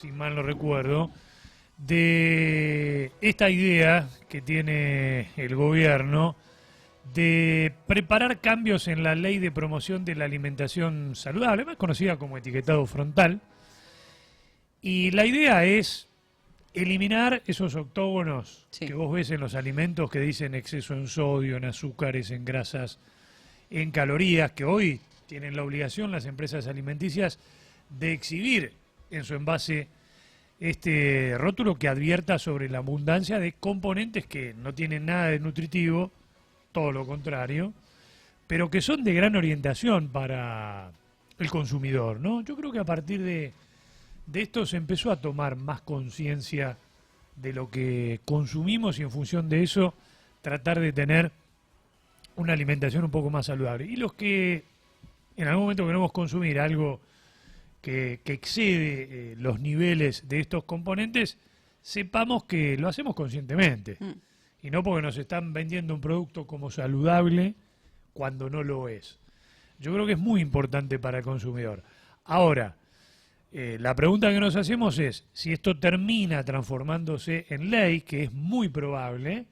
si mal no recuerdo, de esta idea que tiene el gobierno de preparar cambios en la ley de promoción de la alimentación saludable, más conocida como etiquetado frontal. Y la idea es eliminar esos octógonos que Sí. vos ves en los alimentos que dicen exceso en sodio, en azúcares, en grasas, en calorías, que hoy tienen la obligación las empresas alimenticias de exhibir en su envase este rótulo que advierta sobre la abundancia de componentes que no tienen nada de nutritivo, todo lo contrario, pero que son de gran orientación para el consumidor, ¿no? Yo creo que a partir de esto se empezó a tomar más conciencia de lo que consumimos y en función de eso tratar de tener una alimentación un poco más saludable. Y los que en algún momento queremos consumir algo que excede los niveles de estos componentes, sepamos que lo hacemos conscientemente. Mm. Y no porque nos están vendiendo un producto como saludable cuando no lo es. Yo creo que es muy importante para el consumidor. Ahora, la pregunta que nos hacemos es, si esto termina transformándose en ley, que es muy probable,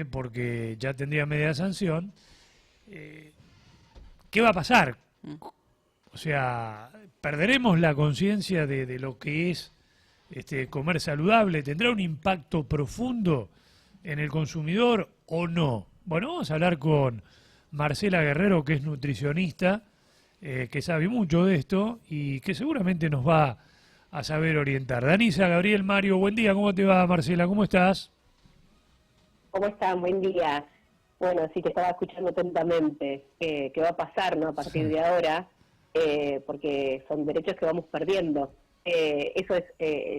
porque ya tendría media sanción, ¿qué va a pasar? O sea, ¿perderemos la conciencia de lo que es comer saludable? ¿Tendrá un impacto profundo en el consumidor o no? Bueno, vamos a hablar con Marcela Guerrero, que es nutricionista, que sabe mucho de esto y que seguramente nos va a saber orientar. Danisa, Gabriel, Mario, buen día. ¿Cómo te va, Marcela? ¿Cómo estás? ¿Cómo están? Buen día. Bueno, sí, te estaba escuchando atentamente. ¿Qué va a pasar, no, a partir de ahora? Porque son derechos que vamos perdiendo. Eso es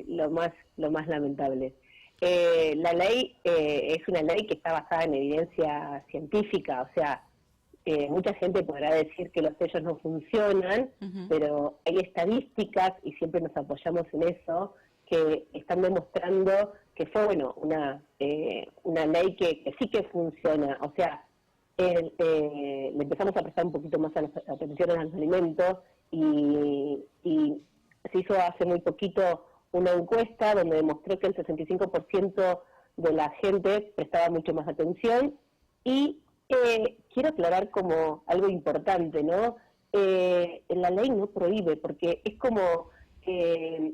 lo más lamentable. La ley es una ley que está basada en evidencia científica, o sea, mucha gente podrá decir que los sellos no funcionan, pero hay estadísticas, y siempre nos apoyamos en eso, que están demostrando que fue, bueno, una ley que sí que funciona. O sea, le empezamos a prestar un poquito más atención a los alimentos y se hizo hace muy poquito una encuesta donde demostró que el 65% de la gente prestaba mucho más atención. Y quiero aclarar como algo importante, ¿no? La ley no prohíbe, porque es como,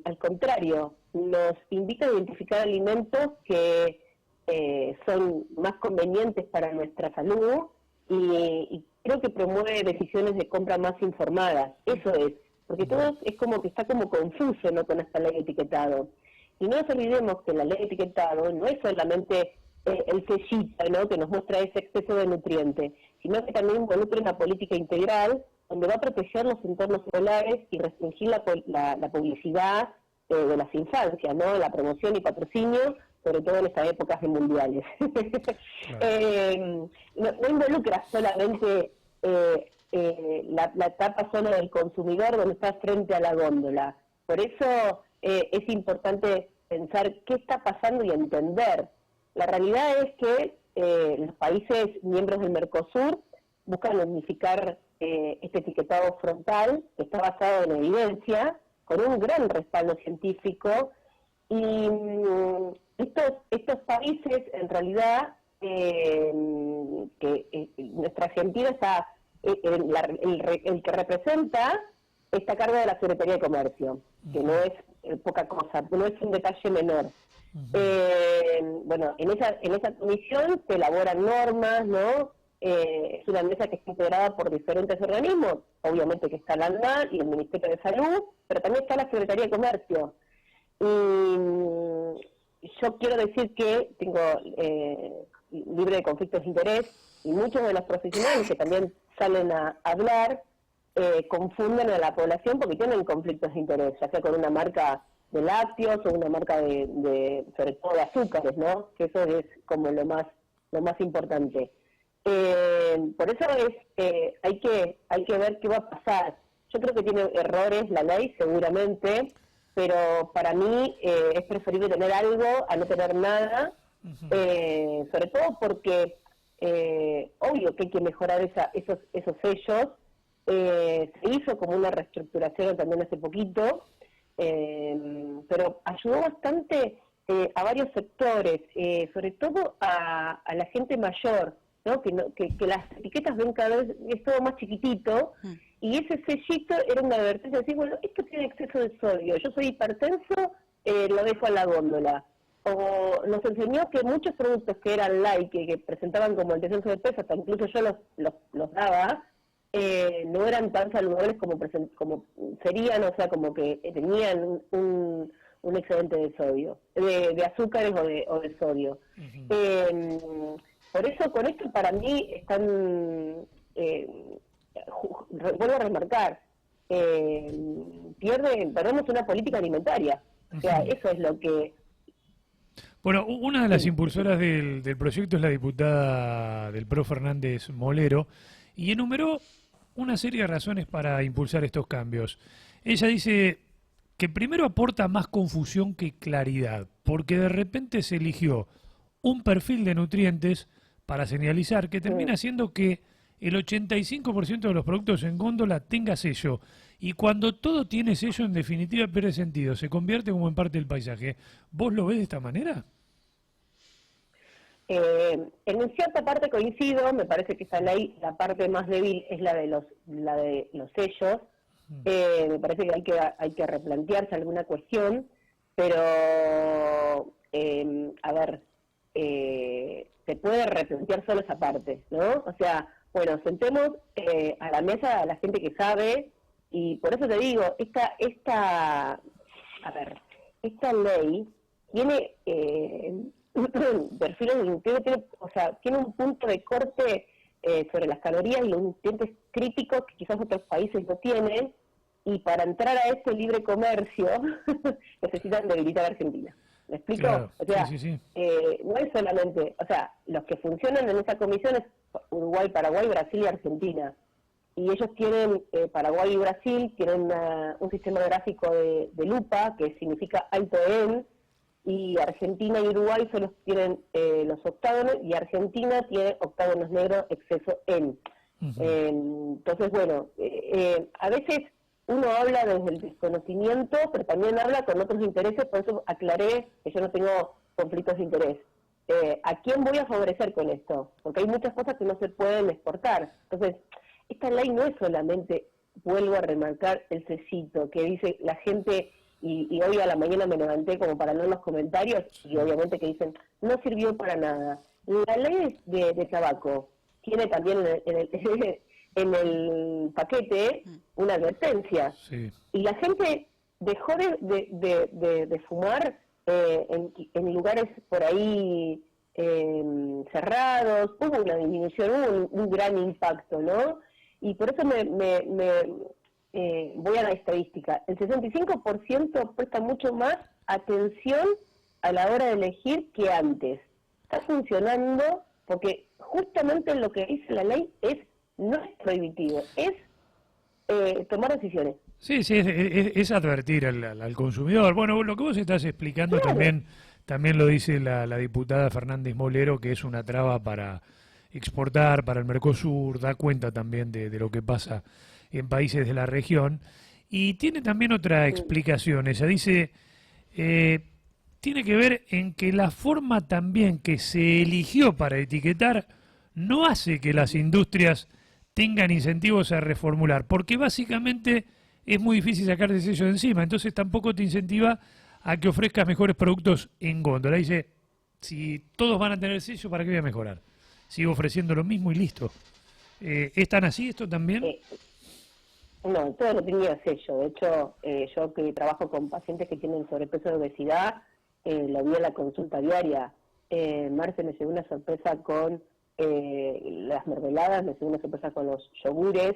al contrario, nos invita a identificar alimentos que son más convenientes para nuestra salud y creo que promueve decisiones de compra más informadas. Eso es, porque todo es como que está como confuso, ¿no?, con esta ley de etiquetado. Y no nos olvidemos que la ley de etiquetado no es solamente el sellito, ¿no?, que nos muestra ese exceso de nutrientes, sino que también involucra una política integral donde va a proteger los entornos escolares y restringir la publicidad de las infancias, ¿no?, la promoción y patrocinio, sobre todo en estas épocas de mundiales. Claro. No involucra solamente la etapa solo del consumidor donde está frente a la góndola. Por eso es importante pensar qué está pasando y entender. La realidad es que los países miembros del Mercosur buscan unificar este etiquetado frontal, que está basado en evidencia, con un gran respaldo científico, y estos países, en realidad, nuestra Argentina está, el que representa está a cargo de la Secretaría de Comercio, que no es poca cosa, no es un detalle menor. Bueno, en esa comisión se elaboran normas, ¿no? Es una mesa que está integrada por diferentes organismos, obviamente que está la ANMAT y el Ministerio de Salud, pero también está la Secretaría de Comercio. Y yo quiero decir que tengo libre de conflictos de interés, y muchos de los profesionales que también salen a hablar confunden a la población porque tienen conflictos de interés, ya sea con una marca de lácteos o una marca sobre todo de azúcares, ¿no? Que eso es como lo más importante. Por eso hay que ver qué va a pasar. Yo creo que tiene errores la ley, seguramente, pero para mí es preferible tener algo a no tener nada, sobre todo porque obvio que hay que mejorar esos sellos. Se hizo como una reestructuración también hace poquito, pero ayudó bastante a varios sectores, sobre todo a la gente mayor, ¿no? Que las etiquetas ven cada vez, es todo más chiquitito, y ese sellito era una advertencia, decir, bueno, esto tiene exceso de sodio, yo soy hipertenso, lo dejo en la góndola. O nos enseñó que muchos productos que eran light, que presentaban como el descenso de peso, hasta incluso yo los daba, no eran tan saludables como serían, o sea, como que tenían un excedente de sodio, de azúcares o de sodio. Por eso, con esto para mí están, vuelvo a remarcar, perdemos una política alimentaria. O sea, eso es lo que... Bueno, una de las impulsoras del proyecto es la diputada del PRO Fernández Molero, y enumeró una serie de razones para impulsar estos cambios. Ella dice que primero aporta más confusión que claridad, porque de repente se eligió un perfil de nutrientes para señalizar que termina haciendo que el 85% de los productos en góndola tenga sello. Y cuando todo tiene sello, en definitiva pierde sentido, se convierte como en parte del paisaje. ¿Vos lo ves de esta manera? En cierta parte coincido, me parece que esta ley, la parte más débil es la de los sellos. Me parece que hay que replantearse alguna cuestión, pero a ver, se puede replantear solo esa parte, ¿no? O sea, bueno, sentemos a la mesa a la gente que sabe, y por eso te digo, esta ley tiene perfiles de nutrientes, o sea, tiene un punto de corte sobre las calorías y los nutrientes críticos que quizás otros países no tienen, y para entrar a este libre comercio necesitan debilitar a Argentina. ¿Me explico? Claro, o sea, sí. No es solamente, o sea, los que funcionan en esa comisión es Uruguay, Paraguay, Brasil y Argentina. Y ellos tienen, Paraguay y Brasil, tienen un sistema gráfico de lupa, que significa alto en, y Argentina y Uruguay solo tienen los octágonos, y Argentina tiene octágonos negros, exceso en. Entonces, bueno, a veces uno habla desde el desconocimiento, pero también habla con otros intereses, por eso aclaré que yo no tengo conflictos de interés. ¿A quién voy a favorecer con esto? Porque hay muchas cosas que no se pueden exportar. Entonces, esta ley no es solamente, vuelvo a remarcar, el cecito, que dice la gente, y hoy a la mañana me levanté como para leer los comentarios, y obviamente que dicen, no sirvió para nada. La ley de tabaco tiene también en el paquete una advertencia. Sí. Y la gente dejó de fumar en lugares por ahí cerrados, hubo una disminución, hubo un gran impacto, ¿no? Y por eso voy a la estadística. El 65% presta mucho más atención a la hora de elegir que antes. Está funcionando porque justamente lo que dice la ley no es prohibitivo, es tomar decisiones. Sí, es advertir al consumidor. Bueno, lo que vos estás explicando también lo dice la diputada Fernández Molero, que es una traba para exportar, para el Mercosur, da cuenta también de lo que pasa en países de la región. Y tiene también otra explicación. Ella dice, tiene que ver en que la forma también que se eligió para etiquetar no hace que las industrias tengan incentivos a reformular, porque básicamente es muy difícil sacar ese sello de encima, entonces tampoco te incentiva a que ofrezcas mejores productos en góndola. Dice, si todos van a tener sello, ¿para qué voy a mejorar? Sigo ofreciendo lo mismo y listo. ¿Es tan así esto también? No, todo no tenía sello. De hecho, yo que trabajo con pacientes que tienen sobrepeso y obesidad, lo vi en la consulta diaria. Marce me llevó una sorpresa con las mermeladas, me llevó una sorpresa con los yogures.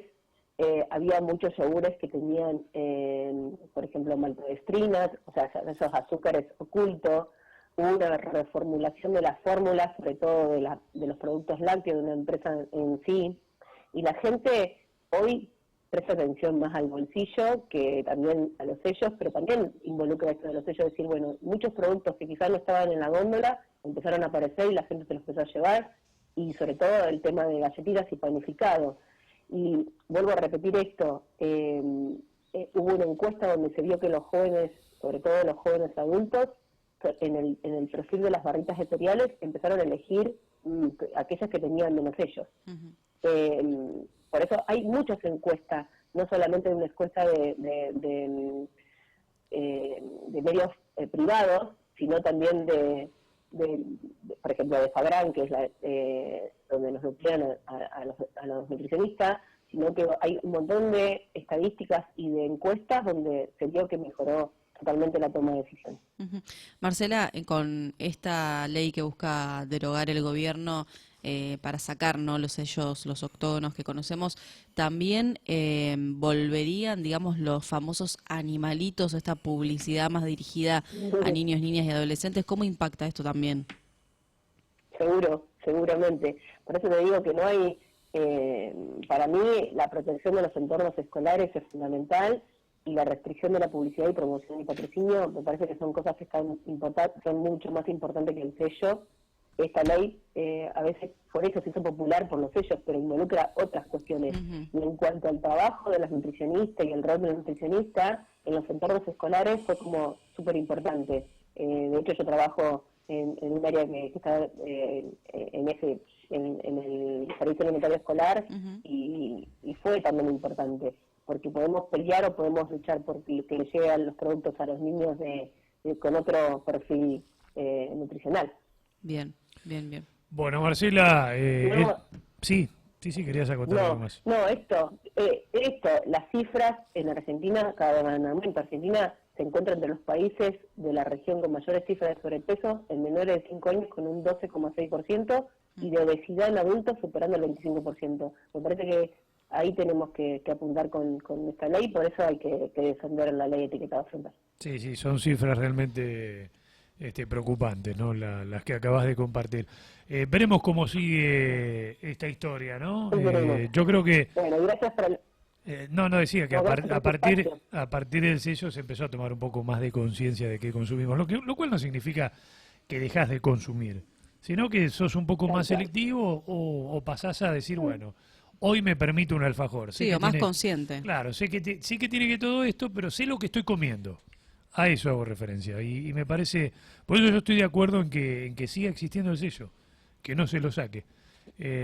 Había muchos yogures que tenían, por ejemplo, maltodextrinas, o sea, esos azúcares ocultos. Hubo una reformulación de las fórmulas, sobre todo de los productos lácteos de una empresa en sí. Y la gente hoy presta atención más al bolsillo que también a los sellos, pero también involucra esto de los sellos, decir, bueno, muchos productos que quizás no estaban en la góndola empezaron a aparecer y la gente se los empezó a llevar, y sobre todo el tema de galletitas y panificados. Y vuelvo a repetir esto, hubo una encuesta donde se vio que los jóvenes, sobre todo los jóvenes adultos, en el perfil de las barritas de cereales empezaron a elegir aquellas que tenían menos ellos. Por eso hay muchas encuestas, no solamente una encuesta de medios privados, sino también por ejemplo, de Fabrán, que es donde nos nuclean a los nutricionistas, sino que hay un montón de estadísticas y de encuestas donde se vio que mejoró totalmente la toma de decisiones. Marcela, con esta ley que busca derogar el gobierno para sacar, ¿no?, los sellos, los octógonos que conocemos, también volverían, digamos, los famosos animalitos, esta publicidad más dirigida a niños, niñas y adolescentes. ¿Cómo impacta esto también? Seguramente. Por eso te digo que no hay, para mí, la protección de los entornos escolares es fundamental, y la restricción de la publicidad y promoción y patrocinio me parece que son cosas que son mucho más importantes que el sello. Esta ley a veces por eso se hizo popular por los sellos, pero involucra otras cuestiones. Y en cuanto al trabajo de las nutricionistas y el rol de los nutricionistas en los entornos escolares fue como súper importante. De hecho yo trabajo en un área que está en el servicio alimentario escolar, y fue también importante, porque podemos pelear o podemos luchar por que le lleguen los productos a los niños con otro perfil nutricional. Bien. Bueno, Marcela, sí, querías acotar algo más. Esto, las cifras en Argentina cada vez van en aumento. Argentina se encuentra entre los países de la región con mayores cifras de sobrepeso en menores de 5 años, con un 12,6%, y de obesidad en adultos superando el 25%. Me parece que ahí tenemos que apuntar con esta ley, por eso hay que defender la ley de etiquetado frontal. Sí, son cifras realmente preocupantes, ¿no? Las que acabas de compartir. Veremos cómo sigue esta historia, ¿no? Yo creo que... Bueno, gracias por... decía que a partir del sello se empezó a tomar un poco más de conciencia de qué consumimos, lo cual no significa que dejás de consumir, sino que sos un poco más selectivo o pasás a decir, bueno, hoy me permito un alfajor. Sí, o más consciente. Claro, sé que tiene que todo esto, pero sé lo que estoy comiendo. A eso hago referencia. Y me parece, por eso yo estoy de acuerdo en que siga existiendo el sello, que no se lo saque.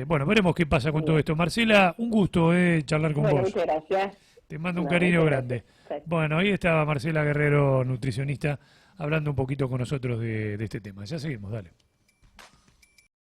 Bueno, veremos qué pasa con todo esto. Marcela, un gusto charlar con vos. Muchas gracias. Te mando un cariño grande. Bueno, ahí estaba Marcela Guerrero, nutricionista, hablando un poquito con nosotros de este tema. Ya seguimos, dale.